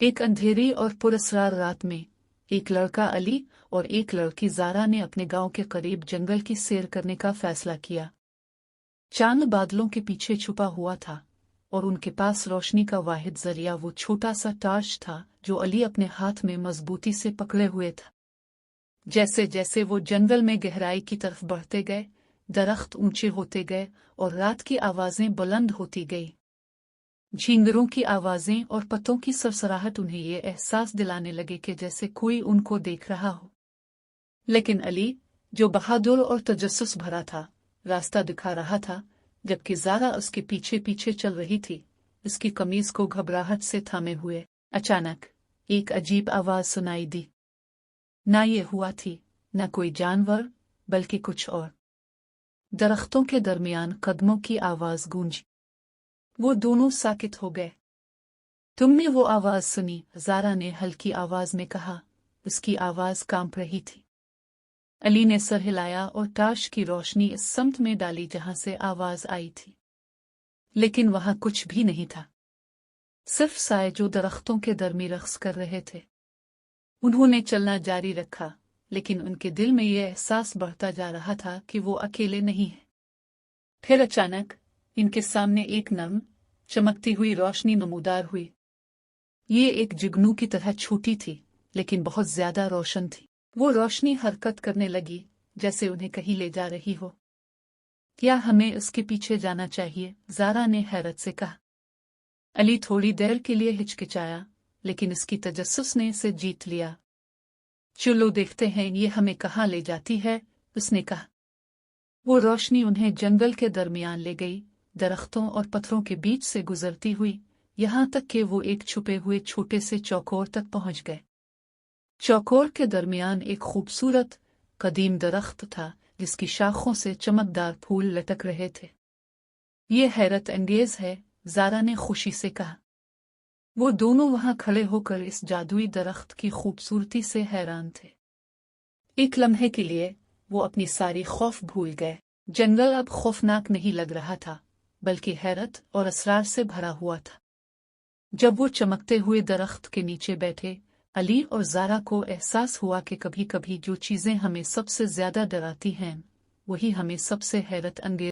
एक अंधेरी और पुरस्रार रात में एक लड़का अली और एक लड़की ज़ारा ने अपने गांव के करीब जंगल की सैर करने का फैसला किया। चांद बादलों के पीछे छुपा हुआ था और उनके पास रोशनी का वाहिद जरिया वो छोटा सा टार्च था जो अली अपने हाथ में मजबूती से पकड़े हुए था। जैसे जैसे वो जंगल में गहराई की तरफ बढ़ते गए, दरख्त ऊंचे होते गए और रात की आवाजें बुलंद होती गई। झींगरों की आवाजें और पत्तों की सरसराहट उन्हें ये एहसास दिलाने लगे कि जैसे कोई उनको देख रहा हो। लेकिन अली, जो बहादुर और तजस्सुस भरा था, रास्ता दिखा रहा था, जबकि ज़ारा उसके पीछे पीछे चल रही थी, उसकी कमीज को घबराहट से थामे हुए। अचानक एक अजीब आवाज सुनाई दी। ना ये हुआ थी, न कोई जानवर, बल्कि कुछ और। दरख्तों के दरमियान कदमों की आवाज गूंजी। वो दोनों साकित हो गए। तुमने वो आवाज सुनी? ज़ारा ने हल्की आवाज में कहा। उसकी आवाज कांप रही थी। अली ने सर हिलाया और टार्च की रोशनी इस समत में डाली जहां से आवाज आई थी। लेकिन वहां कुछ भी नहीं था, सिर्फ साए जो दरख्तों के दरमी रक्स कर रहे थे। उन्होंने चलना जारी रखा, लेकिन उनके दिल में यह एहसास बढ़ता जा रहा था कि वो अकेले नहीं हैं। फिर अचानक इनके सामने एक नम, चमकती हुई रोशनी नमूदार हुई। ये एक जुगनू की तरह छोटी थी, लेकिन बहुत ज्यादा रोशन थी। वो रोशनी हरकत करने लगी, जैसे उन्हें कहीं ले जा रही हो। क्या हमें उसके पीछे जाना चाहिए? ज़ारा ने हैरत से कहा। अली थोड़ी देर के लिए हिचकिचाया, लेकिन उसकी तजस्सुस ने इसे जीत लिया। चलो देखते हैं ये हमें कहाँ ले जाती है, उसने कहा। वो रोशनी उन्हें जंगल के दरमियान ले गई, दरख्तों और पत्थरों के बीच से गुजरती हुई, यहाँ तक कि वो एक छुपे हुए छोटे से चौकोर तक पहुंच गए। चौकोर के दरमियान एक खूबसूरत कदीम दरख्त था जिसकी शाखों से चमकदार फूल लटक रहे थे। ये हैरत अंगेज है, ज़ारा ने खुशी से कहा। वो दोनों वहां खड़े होकर इस जादुई दरख्त की खूबसूरती से हैरान थे। एक लम्हे के लिए वो अपनी सारी खौफ भूल गए। जंगल अब खौफनाक नहीं लग रहा था, बल्कि हैरत और असरार से भरा हुआ था। जब वो चमकते हुए दरख्त के नीचे बैठे, अली और ज़ारा को एहसास हुआ कि कभी कभी जो चीज़ें हमें सबसे ज्यादा डराती हैं, वही हमें सबसे हैरत अंगेज